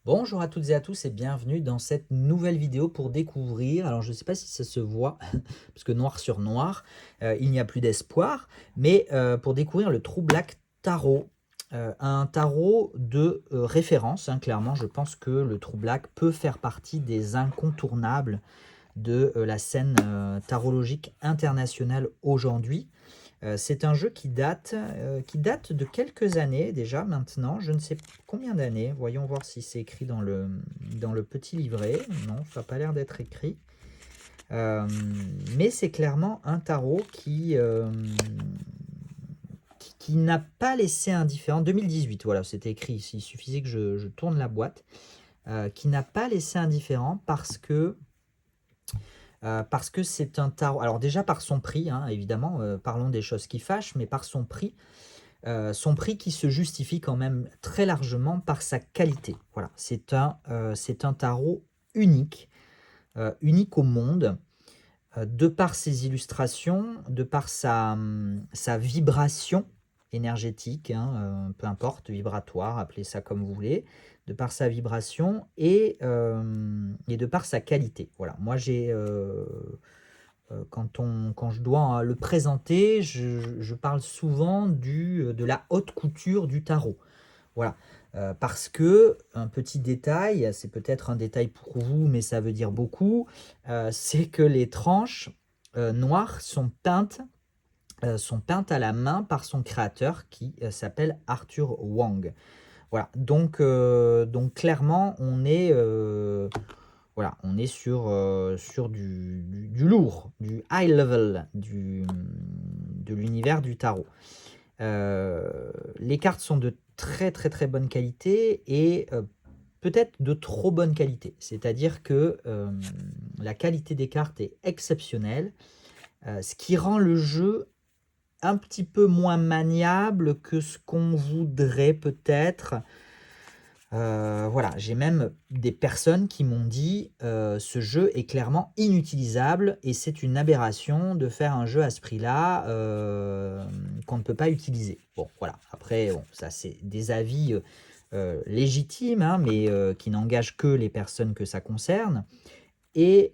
Bonjour à toutes et à tous et bienvenue dans cette nouvelle vidéo pour découvrir, alors je ne sais pas si ça se voit, parce que noir sur noir, il n'y a plus d'espoir, mais pour découvrir le True Black Tarot, un tarot de référence, hein, clairement je pense que le True Black peut faire partie des incontournables de la scène tarologique internationale aujourd'hui. C'est un jeu qui date de quelques années déjà maintenant, je ne sais combien d'années. Voyons voir si c'est écrit dans le petit livret. Non, ça n'a pas l'air d'être écrit. Mais c'est clairement un tarot qui n'a pas laissé indifférent. 2018, voilà, c'était écrit ici. Il suffisait que je tourne la boîte. Qui n'a pas laissé indifférent parce que c'est un tarot. Alors déjà par son prix, hein, évidemment, parlons des choses qui fâchent, mais par son prix qui se justifie quand même très largement par sa qualité. Voilà, c'est un tarot unique, unique au monde, de par ses illustrations, de par sa vibration énergétique, hein, peu importe, vibratoire, appelez ça comme vous voulez, de par sa vibration et de par sa qualité. Voilà, moi quand je dois le présenter, je parle souvent de la haute couture du tarot. Voilà, parce que, un petit détail, c'est peut-être un détail pour vous, mais ça veut dire beaucoup, c'est que les tranches noires sont peintes à la main par son créateur qui s'appelle Arthur Wang. Voilà, donc clairement, voilà, on est sur du lourd, du high level de l'univers du tarot. Les cartes sont de très très très bonne qualité et peut-être de trop bonne qualité. C'est-à-dire que la qualité des cartes est exceptionnelle, ce qui rend le jeu un petit peu moins maniable que ce qu'on voudrait peut-être. Voilà, j'ai même des personnes qui m'ont dit, «Ce jeu est clairement inutilisable et c'est une aberration de faire un jeu à ce prix-là, qu'on ne peut pas utiliser». Bon, voilà, après bon, ça c'est des avis, légitimes, hein, mais qui n'engagent que les personnes que ça concerne et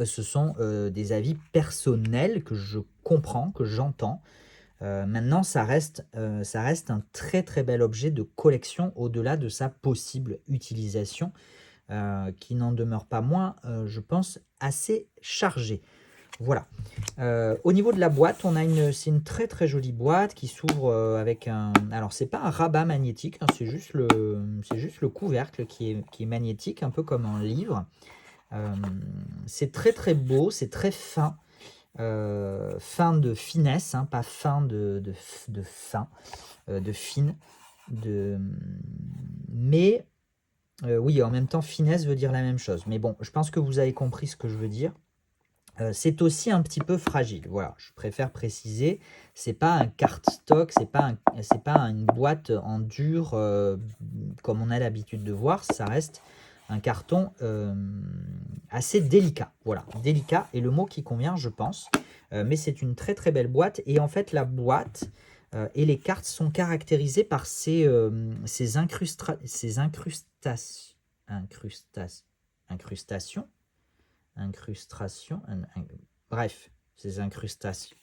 ce sont, des avis personnels que je comprends, que j'entends. Maintenant, ça reste un très, très bel objet de collection au-delà de sa possible utilisation, qui n'en demeure pas moins, je pense, assez chargée. Voilà. Au niveau de la boîte, c'est une très, très jolie boîte qui s'ouvre, avec un alors c'est pas un rabat magnétique, hein, c'est juste le couvercle qui est magnétique, un peu comme un livre. C'est très, très beau, c'est très fin. Fin de finesse, hein, pas fin de fin, de fine, de, mais oui, en même temps, finesse veut dire la même chose. Mais bon, je pense que vous avez compris ce que je veux dire. C'est aussi un petit peu fragile. Voilà, je préfère préciser. C'est pas un cardstock, c'est pas une boîte en dur comme on a l'habitude de voir. Ça reste un carton assez délicat. Voilà, délicat est le mot qui convient, je pense. Mais c'est une très très belle boîte. Et en fait, la boîte et les cartes sont caractérisées par ces incrustations, incrustation, bref, ces incrustations.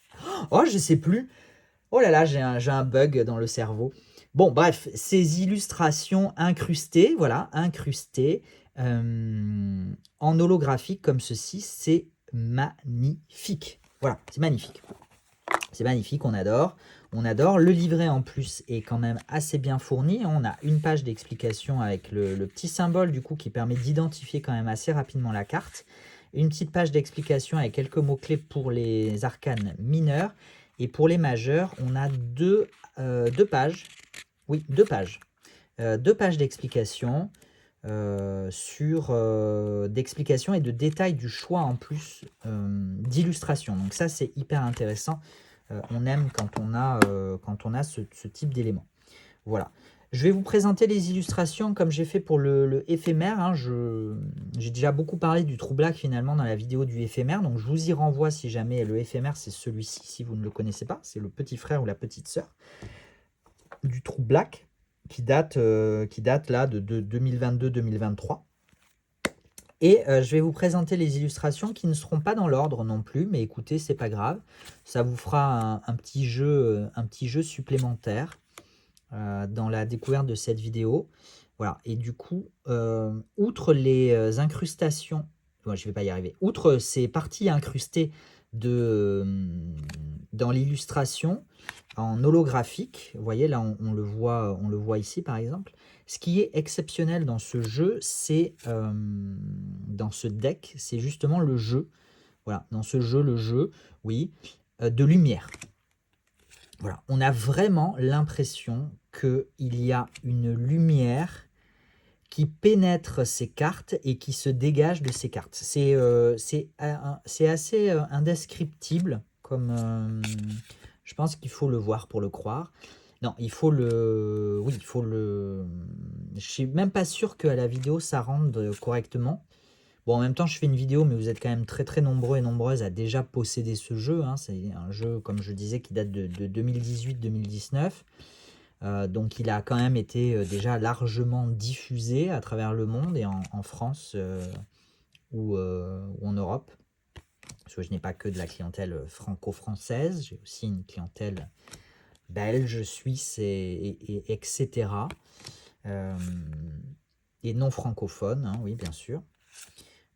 Oh, je sais plus. Oh là là, j'ai un bug dans le cerveau. Bon, bref, ces illustrations incrustées, voilà, incrustées, en holographique comme ceci, c'est magnifique. Voilà, c'est magnifique. C'est magnifique, on adore. On adore. Le livret en plus est quand même assez bien fourni. On a une page d'explication avec le petit symbole du coup qui permet d'identifier quand même assez rapidement la carte. Une petite page d'explication avec quelques mots-clés pour les arcanes mineurs. Et pour les majeurs, on a deux pages. Oui, deux pages d'explication d'explications et de détails du choix en plus d'illustrations. Donc ça, c'est hyper intéressant. On aime quand on a ce type d'éléments. Voilà. Je vais vous présenter les illustrations comme j'ai fait pour le éphémère. Hein. J'ai déjà beaucoup parlé du True Black finalement dans la vidéo du éphémère. Donc je vous y renvoie si jamais le éphémère c'est celui-ci, si vous ne le connaissez pas. C'est le petit frère ou la petite sœur du True Black. qui date là de 2022-2023. Et je vais vous présenter les illustrations qui ne seront pas dans l'ordre non plus, mais écoutez, c'est pas grave. Ça vous fera un petit jeu supplémentaire dans la découverte de cette vidéo. Voilà, et du coup, outre les incrustations, moi je vais pas y arriver, outre ces parties incrustées dans l'illustration en holographique, vous voyez là on le voit ici par exemple. Ce qui est exceptionnel dans ce jeu, c'est dans ce deck, c'est justement le jeu. Voilà, dans ce jeu, le jeu, oui, de lumière. Voilà, on a vraiment l'impression qu'il y a une lumière qui pénètre ces cartes et qui se dégage de ces cartes. C'est assez indescriptible, comme je pense qu'il faut le voir pour le croire. Non, il faut le... Oui, il faut le... Je suis même pas sûr qu'à la vidéo, ça rende correctement. Bon, en même temps, je fais une vidéo, mais vous êtes quand même très très nombreux et nombreuses à déjà posséder ce jeu. Hein. C'est un jeu, comme je disais, qui date de 2018-2019. Donc il a quand même été déjà largement diffusé à travers le monde et en France ou en Europe. Parce que je n'ai pas que de la clientèle franco-française, j'ai aussi une clientèle belge, suisse, etc. Et non francophone, hein, oui, bien sûr.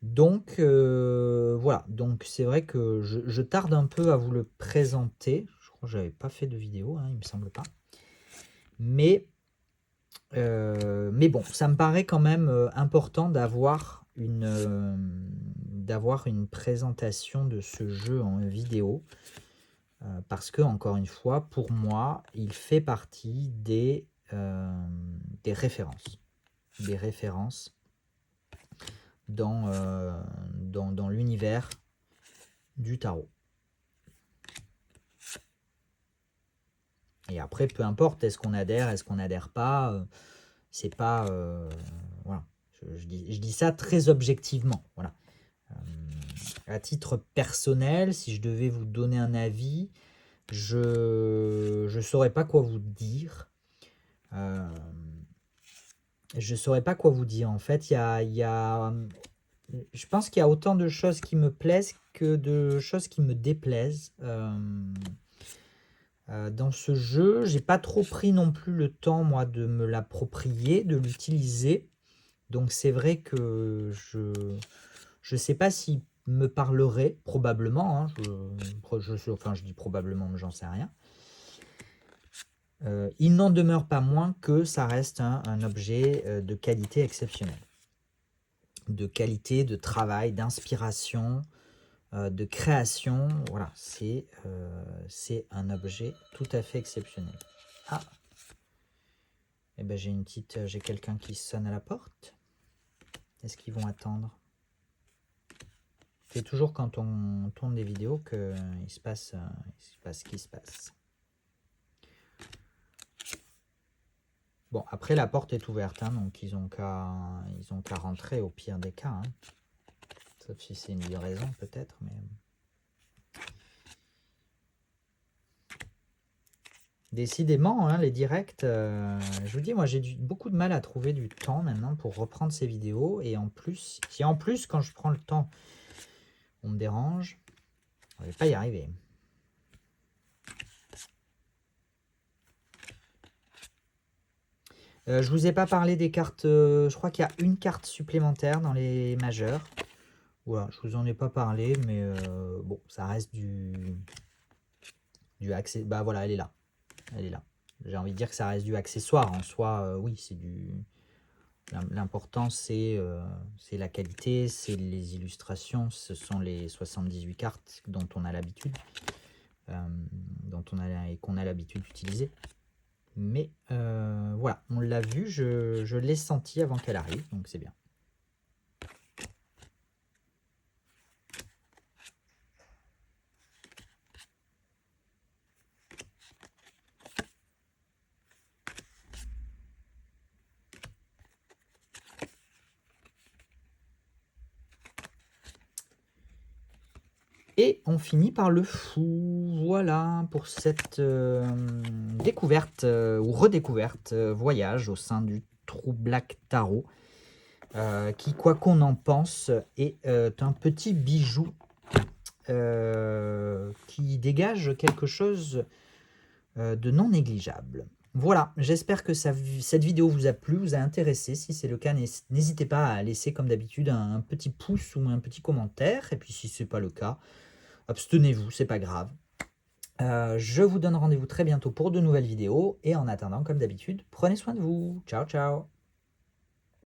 Donc voilà, donc c'est vrai que je tarde un peu à vous le présenter. Je crois que je n'avais pas fait de vidéo, hein, il me semble pas. Mais bon, ça me paraît quand même important d'avoir une présentation de ce jeu en vidéo. Parce que, encore une fois, pour moi, il fait partie des références. Des références dans l'univers du tarot. Et après, peu importe, est-ce qu'on adhère, est-ce qu'on n'adhère pas, c'est pas... voilà. Je dis ça très objectivement. Voilà. À titre personnel, si je devais vous donner un avis, je ne saurais pas quoi vous dire. Je ne saurais pas quoi vous dire. En fait, je pense qu'il y a autant de choses qui me plaisent que de choses qui me déplaisent. Dans ce jeu, j'ai pas trop pris non plus le temps, moi, de me l'approprier, de l'utiliser. Donc c'est vrai que je sais pas s'il me parlerait, probablement, hein, enfin je dis probablement, mais j'en sais rien. Il n'en demeure pas moins que ça reste un objet de qualité exceptionnelle. De qualité, de travail, d'inspiration, de création. Voilà, c'est un objet tout à fait exceptionnel. Ah, eh ben j'ai quelqu'un qui sonne à la porte. Est-ce qu'ils vont attendre? C'est toujours quand on tourne des vidéos qu'il se passe ce qui se passe. Bon, après la porte est ouverte, hein, donc ils ont qu'à rentrer au pire des cas. Hein. Sauf si c'est une livraison peut-être, mais... Décidément, hein, les directs, je vous dis, moi j'ai beaucoup de mal à trouver du temps maintenant pour reprendre ces vidéos. Et en plus, si en plus quand je prends le temps, on me dérange, on ne va pas y arriver. Je vous ai pas parlé des cartes, je crois qu'il y a une carte supplémentaire dans les majeures. Voilà, je vous en ai pas parlé, mais bon, ça reste du accès. Bah voilà, elle est là. Elle est là. J'ai envie de dire que ça reste du accessoire. En soi, oui, c'est du... L'important, c'est la qualité, c'est les illustrations, ce sont les 78 cartes dont on a l'habitude, et qu'on a l'habitude d'utiliser. Mais voilà, on l'a vu, je l'ai senti avant qu'elle arrive, donc c'est bien. Et on finit par le fou, voilà pour cette découverte ou redécouverte voyage au sein du True Black Tarot, qui, quoi qu'on en pense, est un petit bijou qui dégage quelque chose de non négligeable. Voilà, j'espère que cette vidéo vous a plu, vous a intéressé. Si c'est le cas, n'hésitez pas à laisser comme d'habitude un petit pouce ou un petit commentaire. Et puis si ce n'est pas le cas, abstenez-vous, c'est pas grave. Je vous donne rendez-vous très bientôt pour de nouvelles vidéos. Et en attendant, comme d'habitude, prenez soin de vous. Ciao, ciao.